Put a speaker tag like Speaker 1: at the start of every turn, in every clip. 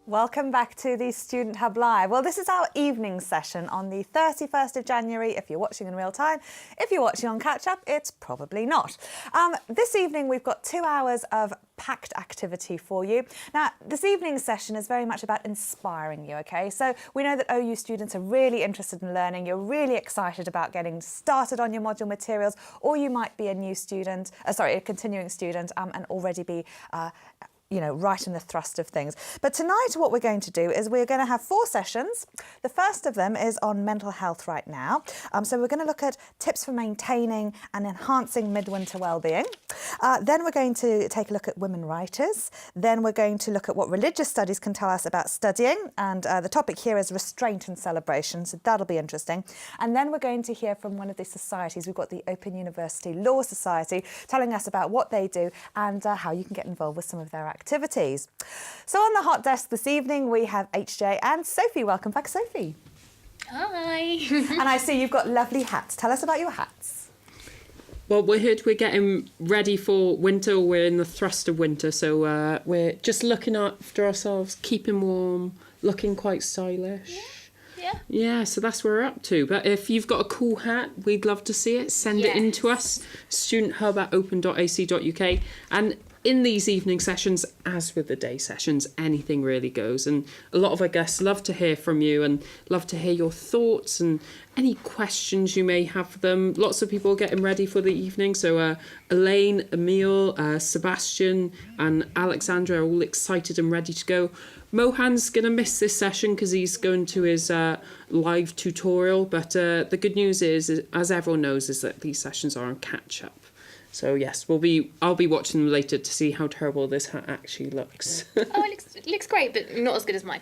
Speaker 1: Welcome back to the Student Hub Live. Well, this is our evening session on the 31st of January, if you're watching in real time. If you're watching on catch-up, it's probably not. This evening, we've got 2 hours of packed activity for you. Now, this evening's session is very much about inspiring you, okay? So we know that OU students are really interested in learning. You're really excited about getting started on your module materials, or you might be a new student, a continuing student, and already be right in the thrust of things. But tonight what we're going to do is we're going to have 4 sessions. The first of them is on mental health right now. So we're going to look at tips for maintaining and enhancing midwinter wellbeing. Then we're going to take a look at women writers. Then we're going to look at what religious studies can tell us about studying. And the topic here is restraint and celebration. So that'll be interesting. And then we're going to hear from one of the societies. We've got the Open University Law Society telling us about what they do and how you can get involved with some of their activities. So on the hot desk this evening we have HJ and Sophie. Welcome back, Sophie.
Speaker 2: Hi.
Speaker 1: And I see you've got lovely hats. Tell us about your hats.
Speaker 3: Well, we're getting ready for winter. We're in the thrust of winter, so we're just looking after ourselves, keeping warm, looking quite stylish. Yeah, so that's what we're up to. But if you've got a cool hat, we'd love to see it. Send it in to us, studenthub@open.ac.uk. And in these evening sessions, as with the day sessions, anything really goes. And a lot of our guests love to hear from you and love to hear your thoughts and any questions you may have for them. Lots of people are getting ready for the evening. So Elaine, Emil, Sebastian and Alexandra are all excited and ready to go. Mohan's going to miss this session because he's going to his live tutorial. But the good news is, as everyone knows, is that these sessions are on catch-up. So yes, I'll be watching them later to see how terrible this hat actually looks.
Speaker 2: It looks great, but not as good as mine.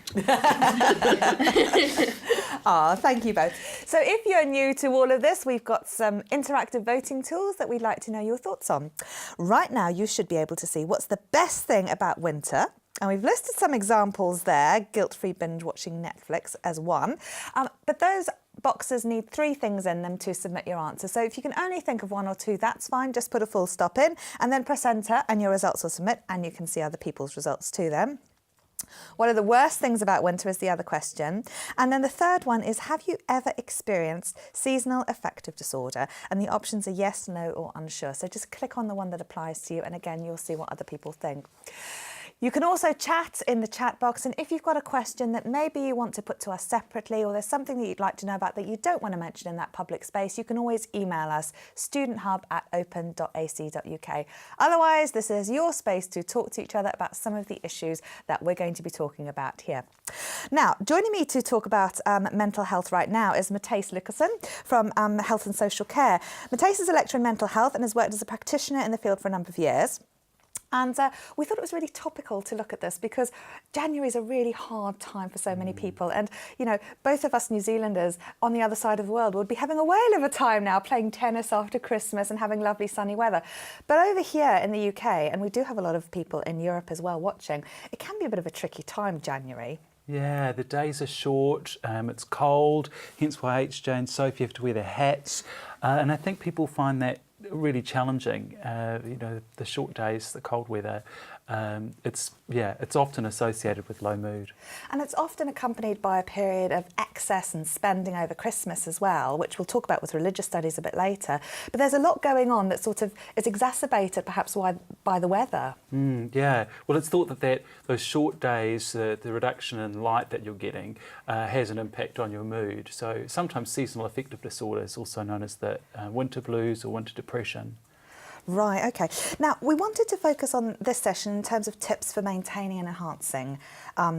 Speaker 1: Thank you both. So if you're new to all of this, we've got some interactive voting tools that we'd like to know your thoughts on. Right now, you should be able to see what's the best thing about winter. And we've listed some examples there, guilt-free binge watching Netflix as one. But those boxes need 3 things in them to submit your answer. So if you can only think of 1 or 2, that's fine. Just put a full stop in and then press enter and your results will submit and you can see other people's results too then. What are the worst things about winter is the other question. And then the third one is, have you ever experienced seasonal affective disorder? And the options are yes, no or unsure. So just click on the one that applies to you and again you'll see what other people think. You can also chat in the chat box, and if you've got a question that maybe you want to put to us separately or there's something that you'd like to know about that you don't want to mention in that public space, you can always email us, studenthub@open.ac.uk. Otherwise, this is your space to talk to each other about some of the issues that we're going to be talking about here. Now, joining me to talk about mental health right now is Mathijs Luccasen from Health and Social Care. Mathijs is a lecturer in mental health and has worked as a practitioner in the field for a number of years. And we thought it was really topical to look at this because January is a really hard time for so many people. And, both of us New Zealanders on the other side of the world would be having a whale of a time now playing tennis after Christmas and having lovely sunny weather. But over here in the UK, and we do have a lot of people in Europe as well watching, it can be a bit of a tricky time, January.
Speaker 4: Yeah, the days are short, it's cold, hence why HJ and Sophie have to wear their hats. And I think people find that really challenging, the short days, the cold weather. It's often associated with low mood.
Speaker 1: And it's often accompanied by a period of excess and spending over Christmas as well, which we'll talk about with religious studies a bit later. But there's a lot going on that sort of is exacerbated perhaps by the weather.
Speaker 4: Yeah, well, it's thought that those short days, the reduction in light that you're getting has an impact on your mood. So sometimes seasonal affective disorder is also known as the winter blues or winter depression.
Speaker 1: Right, OK. Now, we wanted to focus on this session in terms of tips for maintaining and enhancing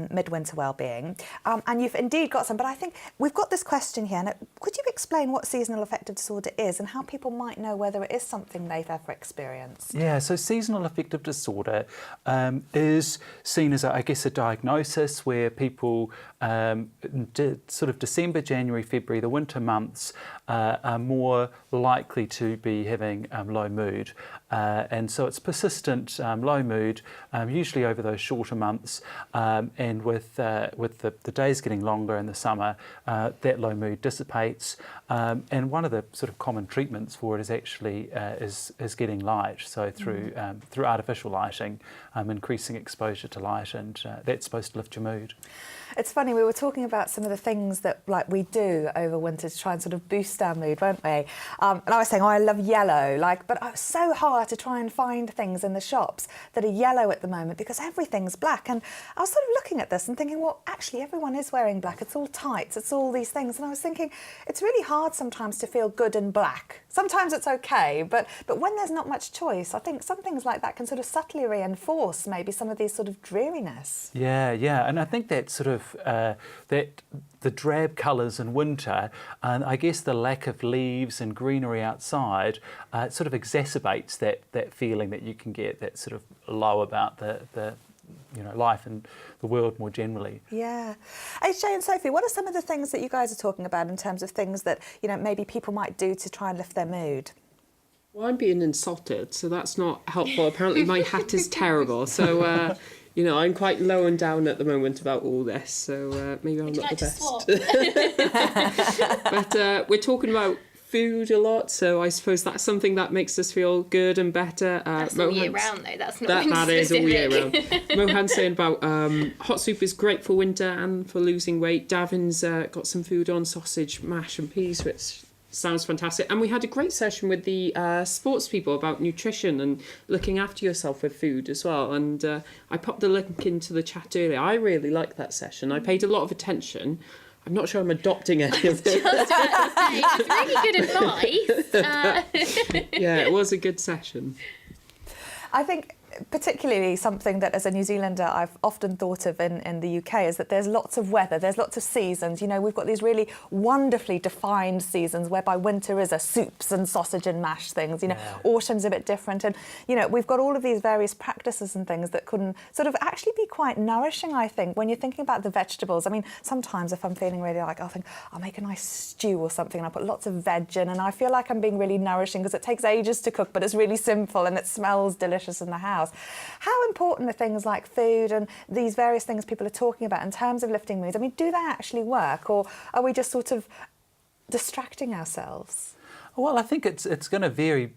Speaker 1: midwinter wellbeing. And you've indeed got some, but I think we've got this question here. Now, could you explain what seasonal affective disorder is and how people might know whether it is something they've ever experienced?
Speaker 4: Yeah, so seasonal affective disorder is seen as, a diagnosis where people, sort of December, January, February, the winter months, are more likely to be having low mood. and so it's persistent low mood, usually over those shorter months, and with the days getting longer in the summer, that low mood dissipates, and one of the sort of common treatments for it is actually is getting light, so through artificial lighting, increasing exposure to light, and that's supposed to lift your mood.
Speaker 1: It's funny, we were talking about some of the things that we do over winter to try and sort of boost our mood, weren't we? And I was saying, I love yellow, but it's so hard to try and find things in the shops that are yellow at the moment because everything's black. And I was sort of looking at this and thinking, well, actually everyone is wearing black. It's all tights, it's all these things. And I was thinking, it's really hard sometimes to feel good in black. Sometimes it's okay, but when there's not much choice, I think some things like that can sort of subtly reinforce maybe some of these sort of dreariness.
Speaker 4: Yeah, and I think that sort of that the drab colours in winter, and I guess the lack of leaves and greenery outside, sort of exacerbates that feeling that you can get, that sort of low about the life and the world more generally.
Speaker 1: Yeah. AJ and Sophie, what are some of the things that you guys are talking about in terms of things that maybe people might do to try and lift their mood?
Speaker 3: Well, I'm being insulted, so that's not helpful. Apparently my hat is terrible, so I'm quite low and down at the moment about all this, so maybe I'm not the best. But we're talking about food a lot, so I suppose that's something that makes us feel good and better.
Speaker 2: That's all year round, though. That's not
Speaker 3: that is all year round. Mohan's saying about hot soup is great for winter and for losing weight. Davin's got some food on, sausage, mash and peas, which sounds fantastic. And we had a great session with the sports people about nutrition and looking after yourself with food as well. And I popped the link into the chat earlier. I really liked that session. I paid a lot of attention. I'm not sure I'm adopting any of it.
Speaker 2: It's really good advice.
Speaker 3: Yeah, it was a good session.
Speaker 1: I think particularly something that as a New Zealander I've often thought of in the UK is that there's lots of weather, there's lots of seasons. We've got these really wonderfully defined seasons whereby winter is a soups and sausage and mash things, autumn's a bit different, and we've got all of these various practices and things that can sort of actually be quite nourishing, I think, when you're thinking about the vegetables. I mean, sometimes if I'm feeling really I'll think I'll make a nice stew or something and I'll put lots of veg in and I feel like I'm being really nourishing because it takes ages to cook but it's really simple and it smells delicious in the house. How important are things like food and these various things people are talking about in terms of lifting moods? I mean, do they actually work, or are we just sort of distracting ourselves?
Speaker 4: Well, I think it's going to vary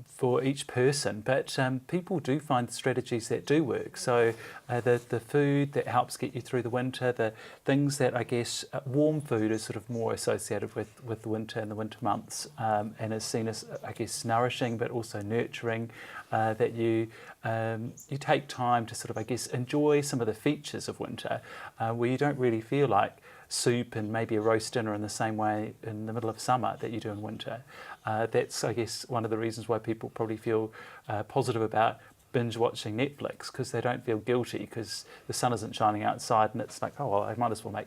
Speaker 4: for each person, but people do find strategies that do work. So the food that helps get you through the winter, the things that I guess warm food is sort of more associated with the winter and the winter months, and is seen as, I guess, nourishing but also nurturing. That you take time to sort of, I guess, enjoy some of the features of winter, where you don't really feel like soup and maybe a roast dinner in the same way in the middle of summer that you do in winter. That's, I guess, one of the reasons why people probably feel positive about binge watching Netflix, because they don't feel guilty because the sun isn't shining outside and it's like, oh well, I might as well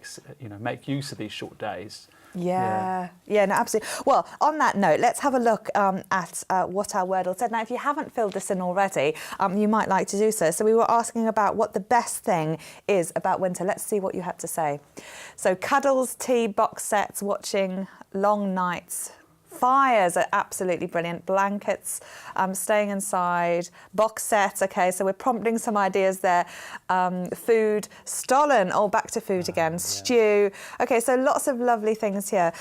Speaker 4: make use of these short days.
Speaker 1: Yeah, no, absolutely. Well, on that note, let's have a look at what our Wordle said. Now, if you haven't filled this in already, you might like to do so. So we were asking about what the best thing is about winter. Let's see what you had to say. So cuddles, tea, box sets, watching long nights. Fires are absolutely brilliant. Blankets, staying inside, box sets. Okay, so we're prompting some ideas there. Food, stollen. Oh, back to food again. Yeah. Stew. Okay, so lots of lovely things here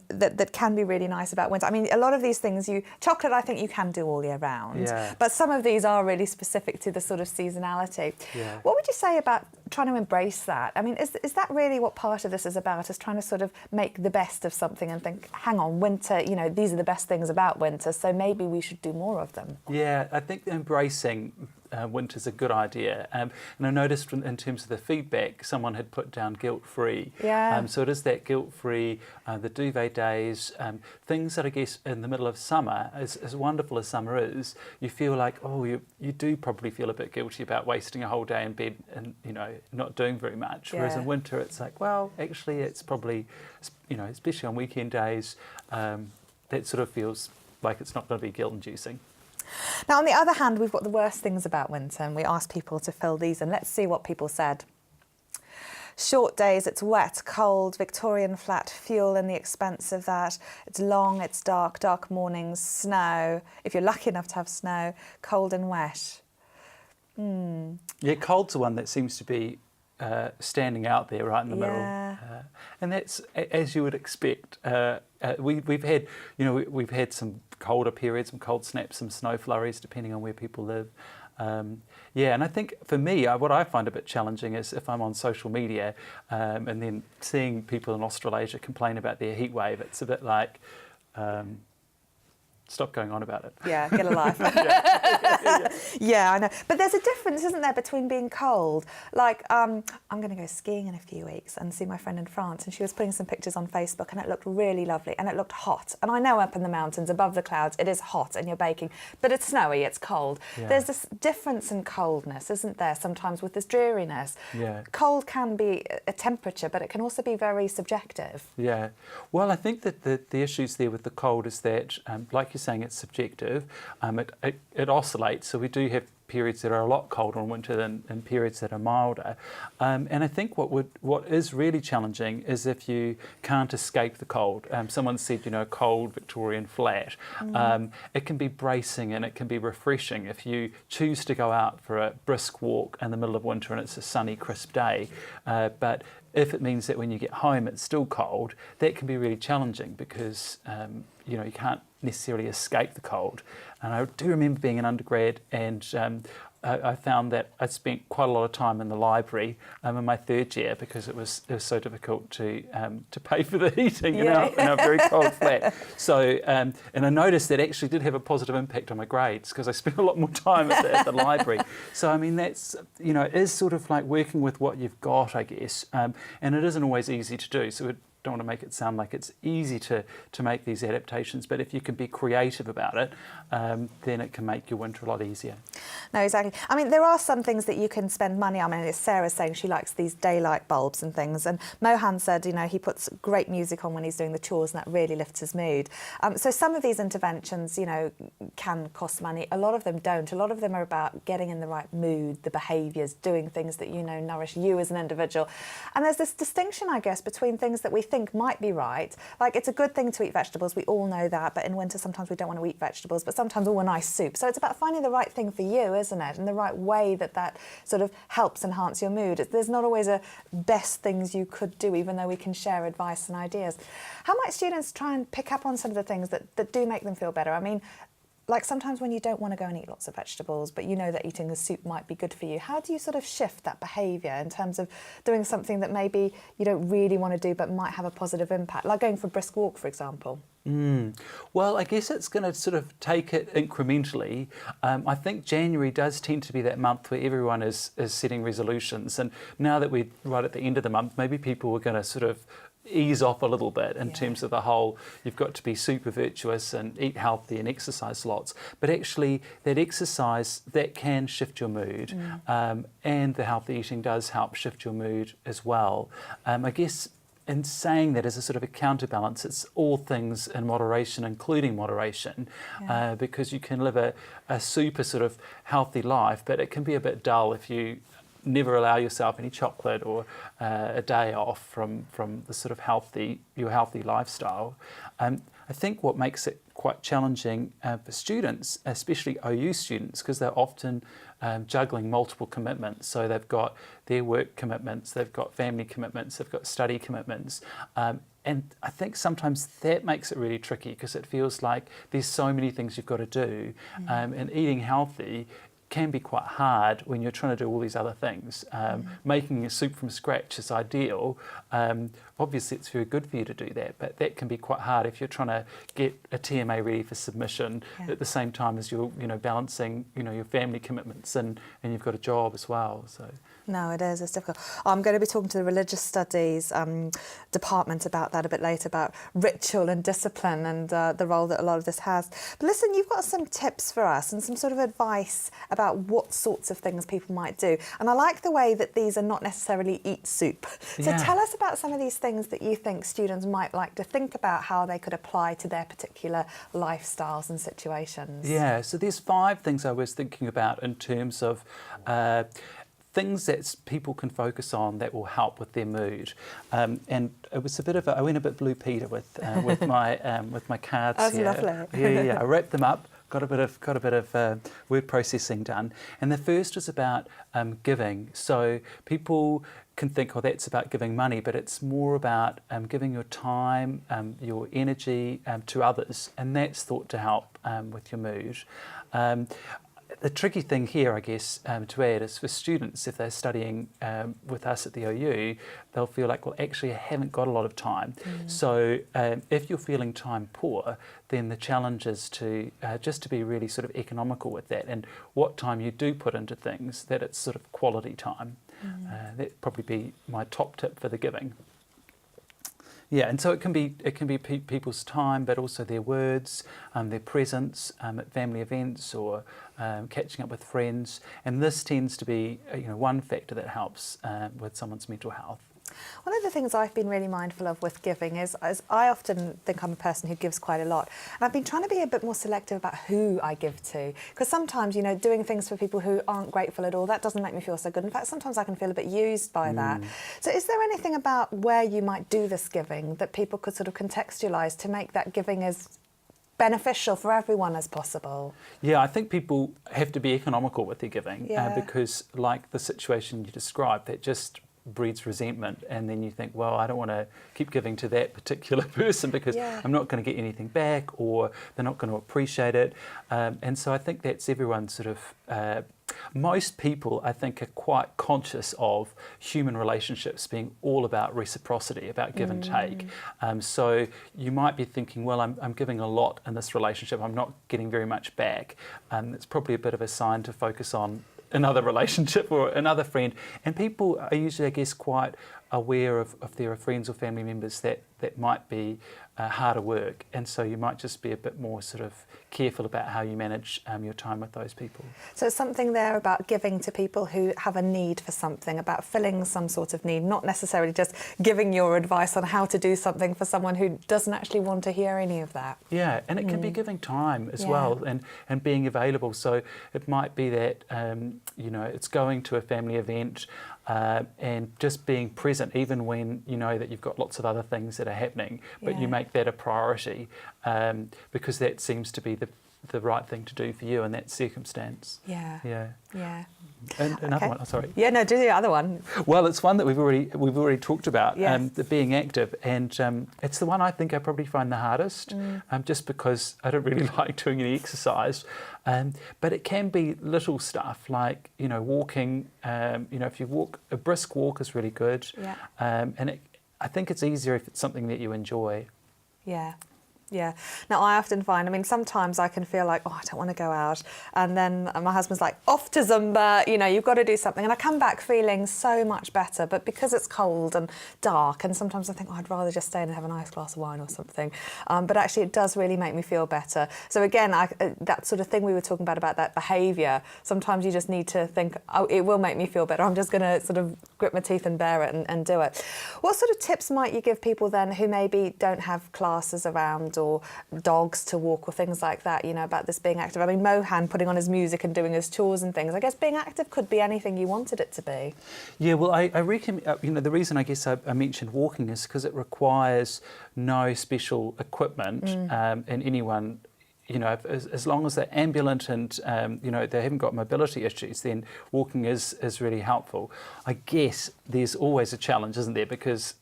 Speaker 1: that can be really nice about winter. I mean, a lot of these things, chocolate, I think you can do all year round. Yeah. But some of these are really specific to the sort of seasonality. Yeah. What would you say about trying to embrace that? I mean, is that really what part of this is about? Is trying to sort of make the best of something and think, hang on, winter, these are the best things about winter, so maybe we should do more of them.
Speaker 4: Yeah, I think embracing winter's a good idea. And I noticed in terms of the feedback, someone had put down guilt-free.
Speaker 1: Yeah.
Speaker 4: So it is that guilt-free, the duvet days, things that I guess in the middle of summer, as wonderful as summer is, you feel like, oh, you do probably feel a bit guilty about wasting a whole day in bed and, not doing very much. Yeah. Whereas in winter, it's like, well, actually, it's probably, especially on weekend days, that sort of feels like it's not going to be guilt-inducing.
Speaker 1: Now, on the other hand, we've got the worst things about winter, and we asked people to fill these in. Let's see what people said. short days, it's wet, cold, Victorian flat, fuel and the expense of that. It's long, it's dark, dark mornings, snow, if you're lucky enough to have snow, cold and wet.
Speaker 4: Yeah, cold's the one that seems to be standing out there right in the middle. And that's as you would expect. We've had, we've had some colder periods, some cold snaps, some snow flurries, depending on where people live. And I think for me, what I find a bit challenging is if I'm on social media and then seeing people in Australasia complain about their heat wave, it's a bit like, stop going on about it.
Speaker 1: Yeah, get a life. Yeah, I know. But there's a difference, isn't there, between being cold. Like, I'm going to go skiing in a few weeks and see my friend in France, and she was putting some pictures on Facebook, and it looked really lovely, and it looked hot. And I know up in the mountains, above the clouds, it is hot and you're baking, but it's snowy, it's cold.
Speaker 4: Yeah.
Speaker 1: There's this difference in coldness, isn't there, sometimes with this dreariness.
Speaker 4: Yeah.
Speaker 1: Cold can be a temperature, but it can also be very subjective.
Speaker 4: Yeah. Well, I think that the issues there with the cold is that, like you're saying, it's subjective. It oscillates, so we do have periods that are a lot colder in winter than periods that are milder. And I think what is really challenging is if you can't escape the cold. Someone said, cold Victorian flat. It can be bracing and it can be refreshing if you choose to go out for a brisk walk in the middle of winter and it's a sunny, crisp day. But if it means that when you get home it's still cold, that can be really challenging because you can't necessarily escape the cold. And I do remember being an undergrad, and I found that I spent quite a lot of time in the library in my third year because it was so difficult to pay for the heating in a very cold flat. So and I noticed that actually did have a positive impact on my grades because I spent a lot more time at the library. So I mean that's it is sort of like working with what you've got, I guess, and it isn't always easy to do. So don't want to make it sound like it's easy to make these adaptations, but if you can be creative about it, then it can make your winter a lot easier.
Speaker 1: No, exactly. I mean, there are some things that you can spend money on. I mean, Sarah's saying she likes these daylight bulbs and things, and Mohan said, he puts great music on when he's doing the chores, and that really lifts his mood. So some of these interventions, can cost money. A lot of them don't. A lot of them are about getting in the right mood, the behaviours, doing things that nourish you as an individual. And there's this distinction, I guess, between things that we think might be right. Like, it's a good thing to eat vegetables, we all know that, but in winter sometimes we don't want to eat vegetables, but sometimes a nice soup. So it's about finding the right thing for you, isn't it? And the right way that sort of helps enhance your mood. There's not always a best things you could do, even though we can share advice and ideas. How might students try and pick up on some of the things that do make them feel better? I mean, like sometimes when you don't want to go and eat lots of vegetables, but you know that eating a soup might be good for you, how do you sort of shift that behaviour in terms of doing something that maybe you don't really want to do but might have a positive impact, like going for a brisk walk, for example?
Speaker 4: Well, I guess it's going to sort of take it incrementally. I think January does tend to be that month where everyone is setting resolutions, and now that we're right at the end of the month, maybe people are going to sort of ease off a little bit in terms of the whole, you've got to be super virtuous and eat healthy and exercise lots. But actually that exercise, that can shift your mood, and the healthy eating does help shift your mood as well. I guess in saying that as a sort of a counterbalance, it's all things in moderation, including moderation, because you can live a super sort of healthy life, but it can be a bit dull if you never allow yourself any chocolate or a day off from the sort of your healthy lifestyle. I think what makes it quite challenging for students, especially OU students, because they're often juggling multiple commitments. So they've got their work commitments, they've got family commitments, they've got study commitments. And I think sometimes that makes it really tricky because it feels like there's so many things you've got to do. And eating healthy can be quite hard when you're trying to do all these other things. Making a soup from scratch is ideal. Obviously it's very good for you to do that, but that can be quite hard if you're trying to get a TMA ready for submission at the same time as you're balancing your family commitments and you've got a job as well. So.
Speaker 1: No, it is. It's difficult. I'm going to be talking to the religious studies department about that a bit later, about ritual and discipline and the role that a lot of this has. But listen, you've got some tips for us and some sort of advice about what sorts of things people might do. And I like the way that these are not necessarily eat soup. So tell us about some of these things that you think students might like to think about how they could apply to their particular lifestyles and situations.
Speaker 4: Yeah, so there's 5 things I was thinking about in terms of things that people can focus on that will help with their mood. And it was a bit of I went a bit Blue Peter with my cards
Speaker 1: That's
Speaker 4: here.
Speaker 1: lovely.
Speaker 4: Yeah. I wrapped them up. Got a bit of word processing done. And the first was about giving. So people can think, oh, that's about giving money, but it's more about giving your time, your energy to others, and that's thought to help with your mood. The tricky thing here, I guess, to add is for students, if they're studying with us at the OU, they'll feel like, well, actually, I haven't got a lot of time. So if you're feeling time poor, then the challenge is to just to be really sort of economical with that, and what time you do put into things, that it's sort of quality time. That'd probably be my top tip for the giving. Yeah, and so it can be people's time, but also their words, their presence at family events or catching up with friends, and this tends to be one factor that helps with someone's mental health.
Speaker 1: One of the things I've been really mindful of with giving is I often think I'm a person who gives quite a lot. And I've been trying to be a bit more selective about who I give to. Because sometimes, doing things for people who aren't grateful at all, that doesn't make me feel so good. In fact, sometimes I can feel a bit used by that. So is there anything about where you might do this giving that people could sort of contextualise to make that giving as beneficial for everyone as possible?
Speaker 4: Yeah, I think people have to be economical with their giving because, like the situation you described, that just breeds resentment, and then you think, well, I don't want to keep giving to that particular person because I'm not going to get anything back, or they're not going to appreciate it. And so I think that's everyone sort of most people, I think, are quite conscious of human relationships being all about reciprocity, about give and take. So you might be thinking, well, I'm giving a lot in this relationship, I'm not getting very much back. It's probably a bit of a sign to focus on another relationship or another friend. And people are usually, I guess, quite aware of if there are friends or family members that might be harder work, and so you might just be a bit more sort of careful about how you manage your time with those people.
Speaker 1: So it's something there about giving to people who have a need for something, about filling some sort of need, not necessarily just giving your advice on how to do something for someone who doesn't actually want to hear any of that.
Speaker 4: Yeah, and it can be giving time as well, and being available. So it might be that it's going to a family event and just being present even when you know that you've got lots of other things that are happening, but you make that a priority because that seems to be the right thing to do for you in that circumstance. Yeah. And another one, sorry.
Speaker 1: Yeah, no, do the other one.
Speaker 4: Well, it's one that we've already talked about,
Speaker 1: Yes.
Speaker 4: the being active, and it's the one I think I probably find the hardest, just because I don't really like doing any exercise. But it can be little stuff like walking. If you walk, a brisk walk is really good.
Speaker 1: Yeah.
Speaker 4: And I think it's easier if it's something that you enjoy.
Speaker 1: Yeah. Yeah. Now, I often find, sometimes I can feel like, oh, I don't want to go out. And then my husband's like, off to Zumba, you've got to do something. And I come back feeling so much better. But because it's cold and dark, and sometimes I think, oh, I'd rather just stay and have a nice glass of wine or something. But actually, it does really make me feel better. So again, that sort of thing we were talking about that behaviour, sometimes you just need to think, oh, it will make me feel better. I'm just going to sort of grit my teeth and bear it and do it. What sort of tips might you give people then who maybe don't have classes around or dogs to walk or things like that, about this being active? Mohan putting on his music and doing his chores and things. I guess being active could be anything you wanted it to be. Yeah,
Speaker 4: well, I reckon, the reason I guess I mentioned walking is because it requires no special equipment, and anyone, as long as they're ambulant and, they haven't got mobility issues, then walking is really helpful. I guess there's always a challenge, isn't there? Because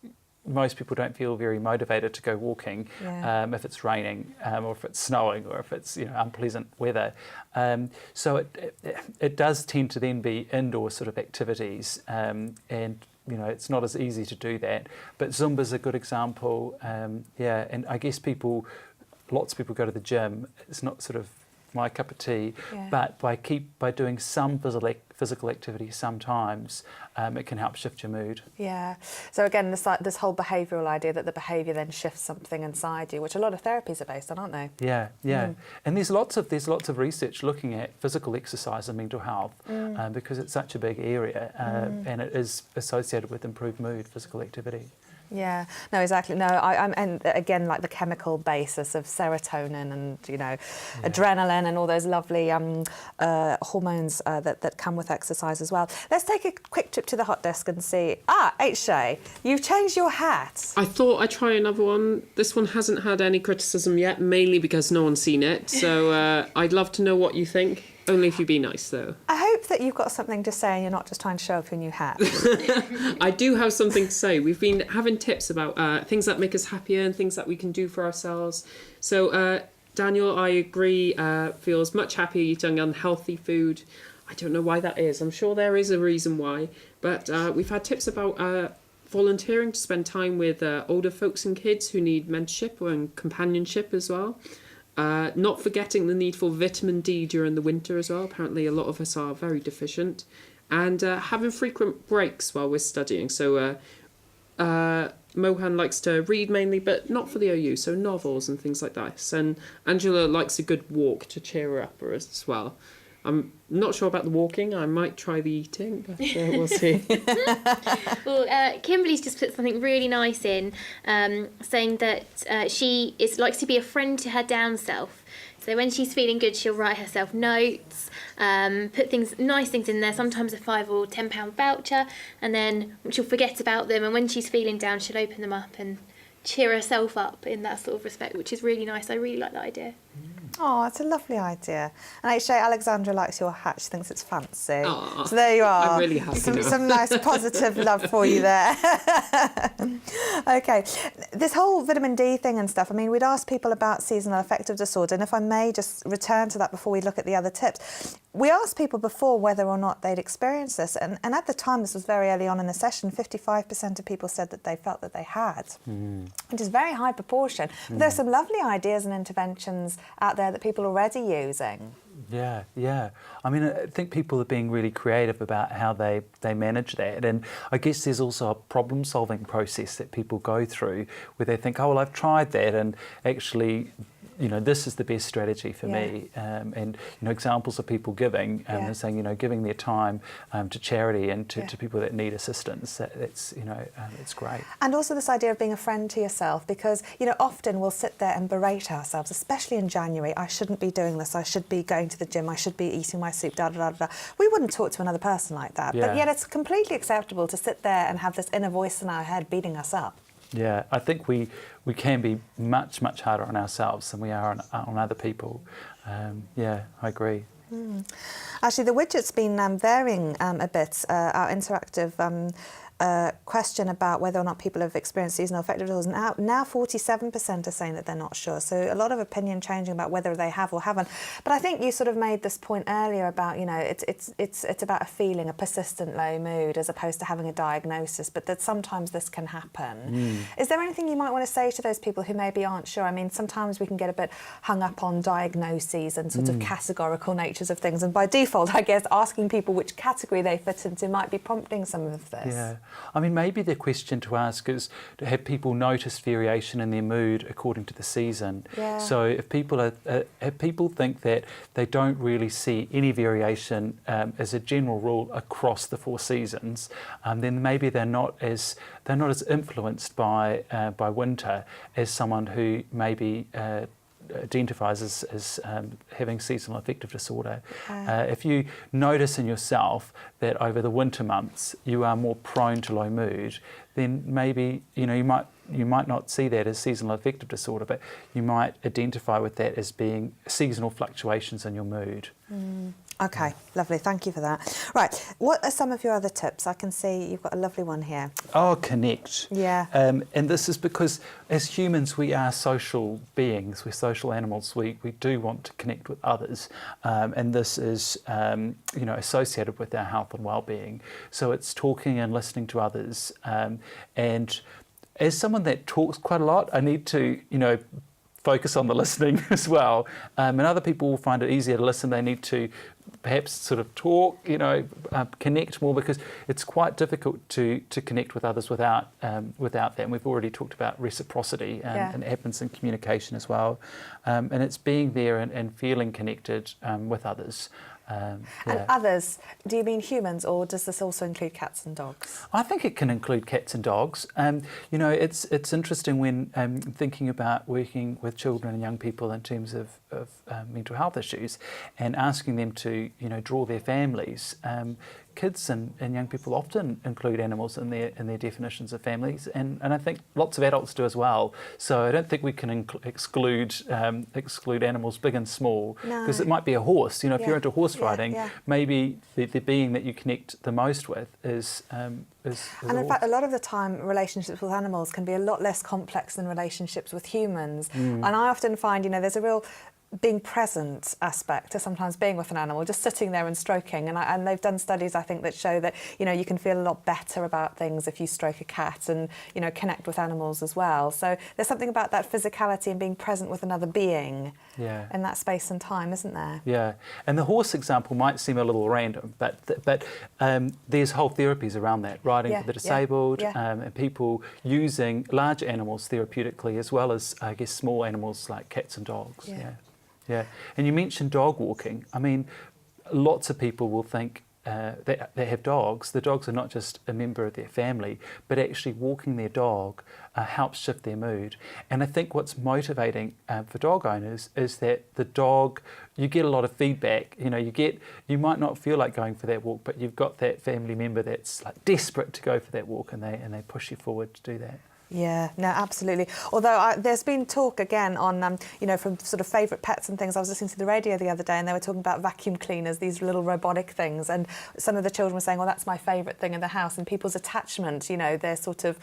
Speaker 4: most people don't feel very motivated to go walking if it's raining or if it's snowing or if it's unpleasant weather. So it does tend to then be indoor sort of activities, and it's not as easy to do that. But Zumba's a good example. And I guess lots of people go to the gym. It's not sort of my cup of tea, but by doing some physical activity sometimes, it can help shift your mood. Yeah. So again, this whole behavioural idea that the behaviour then shifts something inside you, which a lot of therapies are based on, aren't they? Yeah. And there's lots of research looking at physical exercise and mental health because it's such a big area, and it is associated with improved mood, physical activity.
Speaker 1: Yeah, no, exactly. No, I'm, and again, like the chemical basis of serotonin and, adrenaline and all those lovely hormones that come with exercise as well. Let's take a quick trip to the hot desk and see. HJ, you've changed your hat.
Speaker 3: I thought I'd try another one. This one hasn't had any criticism yet, mainly because no one's seen it. So I'd love to know what you think. Only if you be nice, though.
Speaker 1: I hope that you've got something to say and you're not just trying to show off your new hat.
Speaker 3: I do have something to say. We've been having tips about things that make us happier and things that we can do for ourselves. So, Daniel, I agree, feels much happier eating unhealthy food. I don't know why that is. I'm sure there is a reason why. But we've had tips about volunteering to spend time with older folks and kids who need mentorship and companionship as well. Not forgetting the need for vitamin D during the winter as well. Apparently a lot of us are very deficient. And having frequent breaks while we're studying. So Mohan likes to read mainly, but not for the OU, so novels and things like that. And Angela likes a good walk to cheer her up as well. I'm not sure about the walking. I might try the eating, but we'll see.
Speaker 2: Well, Kimberly's just put something really nice in, saying that she likes to be a friend to her down self. So when she's feeling good, she'll write herself notes, put nice things in there, sometimes a £5 or £10 voucher, and then she'll forget about them. And when she's feeling down, she'll open them up and cheer herself up in that sort of respect, which is really nice. I really like that idea.
Speaker 1: Oh, it's a lovely idea. And HJ, Alexandra likes your hat. She thinks it's fancy.
Speaker 3: Aww,
Speaker 1: so there you are.
Speaker 3: I'm really happy
Speaker 1: some nice positive love for you there. Okay. This whole vitamin D thing and stuff, I mean, we'd asked people about seasonal affective disorder, and if I may just return to that before we look at the other tips. We asked people before whether or not they'd experienced this, and at the time, this was very early on in the session, 55% of people said that they felt that they had, which is a very high proportion. But there's some lovely ideas and interventions out there that people are already using.
Speaker 4: Yeah. I mean, I think people are being really creative about how they manage that. And I guess there's also a problem-solving process that people go through where they think, oh, well, I've tried that, and actually, this is the best strategy for me. And, examples of people giving and saying, giving their time to charity and to people that need assistance. That's, it's great.
Speaker 1: And also this idea of being a friend to yourself, because, often we'll sit there and berate ourselves, especially in January. I shouldn't be doing this. I should be going to the gym. I should be eating my soup, da-da-da-da. We wouldn't talk to another person like that.
Speaker 4: Yeah.
Speaker 1: But yet it's completely acceptable to sit there and have this inner voice in our head beating us up.
Speaker 4: Yeah, I think we can be much, much harder on ourselves than we are on other people. I agree.
Speaker 1: Actually, the widget's been varying a bit. Our interactive question about whether or not people have experienced seasonal affective disorder. Now 47% are saying that they're not sure. So a lot of opinion changing about whether they have or haven't. But I think you sort of made this point earlier about, it's about a feeling, a persistent low mood, as opposed to having a diagnosis, but that sometimes this can happen. Is there anything you might want to say to those people who maybe aren't sure? I mean, sometimes we can get a bit hung up on diagnoses and sort of categorical natures of things. And by default, I guess, asking people which category they fit into might be prompting some of this.
Speaker 4: Yeah. I mean, maybe the question to ask is, have people noticed variation in their mood according to the season?
Speaker 1: Yeah.
Speaker 4: So if people think that they don't really see any variation as a general rule across the 4 seasons, then maybe they're not as influenced by winter as someone who maybe identifies as having seasonal affective disorder. If you notice in yourself that over the winter months you are more prone to low mood, then maybe you might not see that as seasonal affective disorder, but you might identify with that as being seasonal fluctuations in your mood.
Speaker 1: Okay, lovely. Thank you for that. Right, what are some of your other tips? I can see you've got a lovely one here.
Speaker 4: Oh, connect.
Speaker 1: Yeah.
Speaker 4: And this is because as humans, we are social beings. We're social animals. We do want to connect with others. And this is, associated with our health and well-being. So it's talking and listening to others. And as someone that talks quite a lot, I need to, focus on the listening as well. And other people will find it easier to listen. They need to perhaps sort of talk, connect more, because it's quite difficult to connect with others without that. And we've already talked about reciprocity, and it happens in communication as well. And it's being there and feeling connected with others.
Speaker 1: And
Speaker 4: Yeah.
Speaker 1: others, do you mean humans, or does this also include cats and dogs?
Speaker 4: I think it can include cats and dogs. You know, it's interesting when thinking about working with children and young people in terms of mental health issues and asking them to, you know, draw their families. Kids and young people often include animals in their definitions of families, and I think lots of adults do as well. So I don't think we can exclude animals big and small, because
Speaker 1: No.
Speaker 4: it might be a horse. You know, if
Speaker 1: Yeah.
Speaker 4: you're into horse
Speaker 1: Yeah,
Speaker 4: riding,
Speaker 1: yeah.
Speaker 4: maybe the being that you connect the most with is
Speaker 1: And in fact, a lot of the time, relationships with animals can be a lot less complex than relationships with humans. And I often find, you know, there's a real being present aspect to sometimes being with an animal, just sitting there and stroking. And they've done studies, I think, that show that, you know, you can feel a lot better about things if you stroke a cat and, you know, connect with animals as well. So there's something about that physicality and being present with another being in that space and time, isn't there?
Speaker 4: Yeah, and the horse example might seem a little random, but there's whole therapies around that, riding for the disabled, and people using large animals therapeutically as well as, I guess, small animals like cats and dogs. Yeah. And you mentioned dog walking. I mean, lots of people will think that they have dogs. The dogs are not just a member of their family, but actually walking their dog helps shift their mood. And I think what's motivating for dog owners is that the dog, you get a lot of feedback. You know, you might not feel like going for that walk, but you've got that family member that's like desperate to go for that walk, and they push you forward to do that.
Speaker 1: Yeah, no, absolutely. Although there's been talk again on, you know, from sort of favourite pets and things. I was listening to the radio the other day and they were talking about vacuum cleaners, these little robotic things. And some of the children were saying, well, that's my favourite thing in the house. And people's attachment, you know, their sort of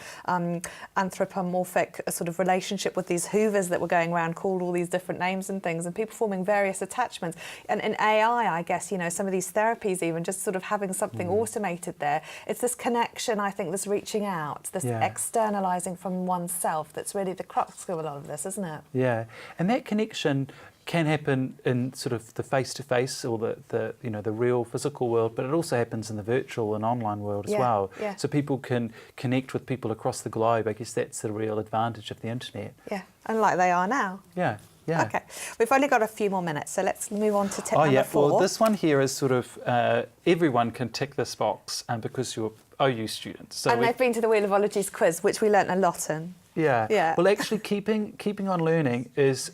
Speaker 1: anthropomorphic sort of relationship with these hoovers that were going around called all these different names and things, and people forming various attachments. And in AI, I guess, you know, some of these therapies even, just sort of having something automated there. It's this connection, I think, this reaching out, this externalising from oneself that's really the crux of a lot of this, isn't it?
Speaker 4: Yeah, and that connection can happen in sort of the face-to-face or the you know, the real physical world, but it also happens in the virtual and online world as well.
Speaker 1: Yeah.
Speaker 4: So people can connect with people across the globe. I guess that's the real advantage of the internet.
Speaker 1: Yeah, and like they are now.
Speaker 4: Yeah. Yeah.
Speaker 1: Okay, we've only got a few more minutes, so let's move on to tip number 4.
Speaker 4: Well, this one here is sort of everyone can tick this box because you're OU students. So
Speaker 1: and they've been to the Wheel of Ologies quiz, which we learnt a lot in.
Speaker 4: Yeah. Well, actually, keeping on learning is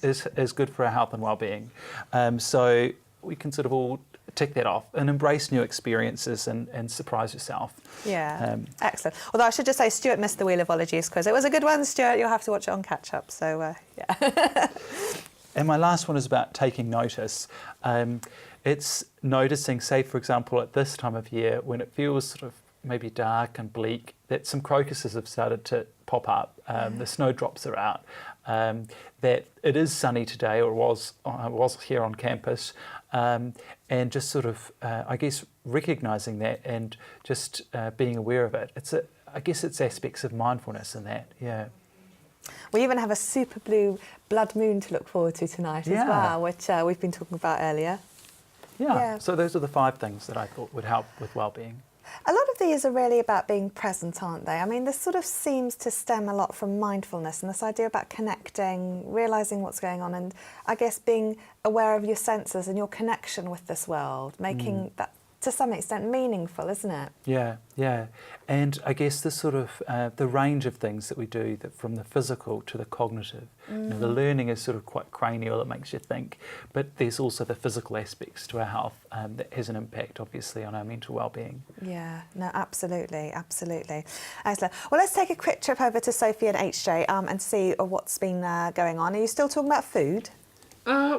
Speaker 4: good for our health and well-being. So we can sort of all tick that off and embrace new experiences and surprise yourself.
Speaker 1: Yeah, excellent. Although I should just say, Stuart missed the Wheel of Ologies quiz. It was a good one, Stuart. You'll have to watch it on catch up. So yeah.
Speaker 4: And my last one is about taking notice. It's noticing, say, for example, at this time of year when it feels sort of maybe dark and bleak, that some crocuses have started to pop up. The snowdrops are out. That it is sunny today, or was here on campus, and just sort of, I guess, recognising that and just being aware of it. I guess it's aspects of mindfulness in that. Yeah.
Speaker 1: We even have a super blue blood moon to look forward to tonight as well, which we've been talking about earlier.
Speaker 4: Yeah. So those are the 5 things that I thought would help with well-being.
Speaker 1: A lot of these are really about being present, aren't they? I mean, this sort of seems to stem a lot from mindfulness and this idea about connecting, realising what's going on, and I guess being aware of your senses and your connection with this world, making that to some extent meaningful, isn't it?
Speaker 4: Yeah. And I guess the sort of the range of things that we do, that from the physical to the cognitive. You know, the learning is sort of quite cranial, it makes you think, but there's also the physical aspects to our health that has an impact, obviously, on our mental well-being.
Speaker 1: Yeah, no, absolutely. Excellent. Well, let's take a quick trip over to Sophie and HJ and see what's been going on. Are you still talking about food?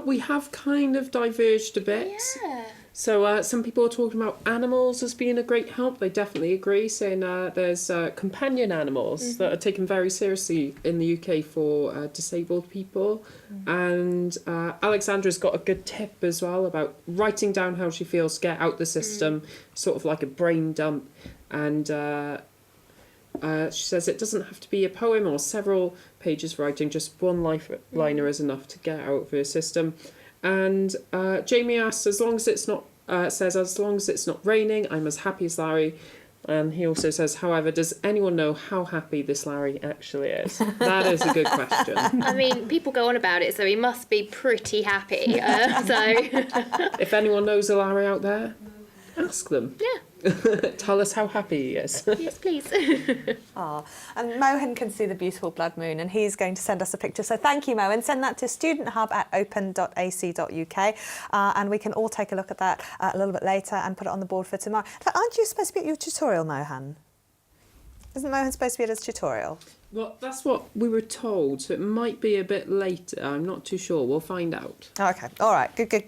Speaker 3: We have kind of diverged a bit.
Speaker 2: Yeah.
Speaker 3: So some people are talking about animals as being a great help. They definitely agree, saying there's companion animals that are taken very seriously in the UK for disabled people. And Alexandra's got a good tip as well about writing down how she feels, get out the system, sort of like a brain dump. And she says it doesn't have to be a poem or several pages writing, just one liner is enough to get out of her system. And Jamie asks, as long as it's not raining, I'm as happy as Larry. And he also says, however, does anyone know how happy this Larry actually is? That is a good question.
Speaker 2: I mean, people go on about it, so he must be pretty happy.
Speaker 3: If anyone knows a Larry out there, ask them.
Speaker 2: Yeah.
Speaker 3: Tell us how happy he is.
Speaker 2: Yes, please.
Speaker 1: Oh, and Mohan can see the beautiful blood moon, and he's going to send us a picture. So thank you, Mohan. Send that to studenthub@open.ac.uk, and we can all take a look at that a little bit later and put it on the board for tomorrow. In fact, aren't you supposed to be at your tutorial, Mohan? Isn't Mohan supposed to be at his tutorial?
Speaker 3: Well, that's what we were told, so it might be a bit later. I'm not too sure. We'll find out.
Speaker 1: Okay, all right, good.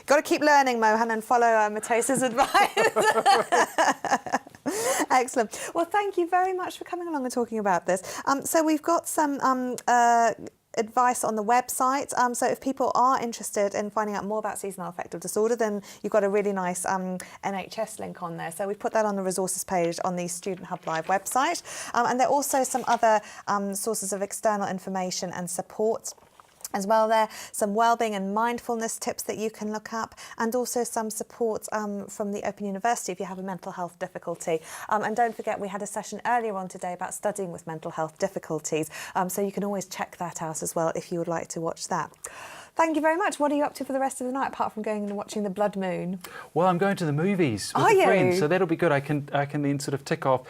Speaker 1: Got to keep learning, Mohan, and follow Mathijs's advice. Excellent. Well, thank you very much for coming along and talking about this. So we've got some advice on the website. So if people are interested in finding out more about seasonal affective disorder, then you've got a really nice NHS link on there. So we've put that on the resources page on the Student Hub Live website. And there are also some other sources of external information and support as well there, some wellbeing and mindfulness tips that you can look up, and also some support from the Open University if you have a mental health difficulty. And don't forget, we had a session earlier on today about studying with mental health difficulties, so you can always check that out as well if you would like to watch that. Thank you very much. What are you up to for the rest of the night, apart from going and watching the blood moon?
Speaker 4: Well, I'm going to the movies with
Speaker 1: Are
Speaker 4: a friend,
Speaker 1: you?
Speaker 4: so that'll be good. I can then sort of tick off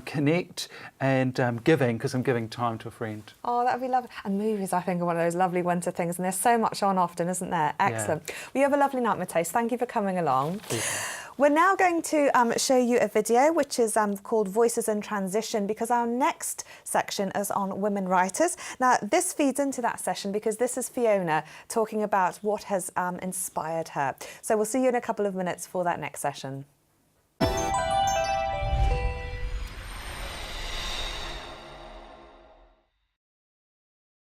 Speaker 4: Connect and Giving, because I'm giving time to a friend.
Speaker 1: Oh, that would be lovely. And movies, I think, are one of those lovely winter things, and there's so much on often, isn't there? Excellent.
Speaker 4: Yeah.
Speaker 1: Well, you have a lovely night, Mathijs. Thank you for coming along.
Speaker 4: Please.
Speaker 1: We're now going to show you a video which is called Voices in Transition, because our next section is on women writers. Now, this feeds into that session because this is Fiona talking about what has inspired her. So we'll see you in a couple of minutes for that next session.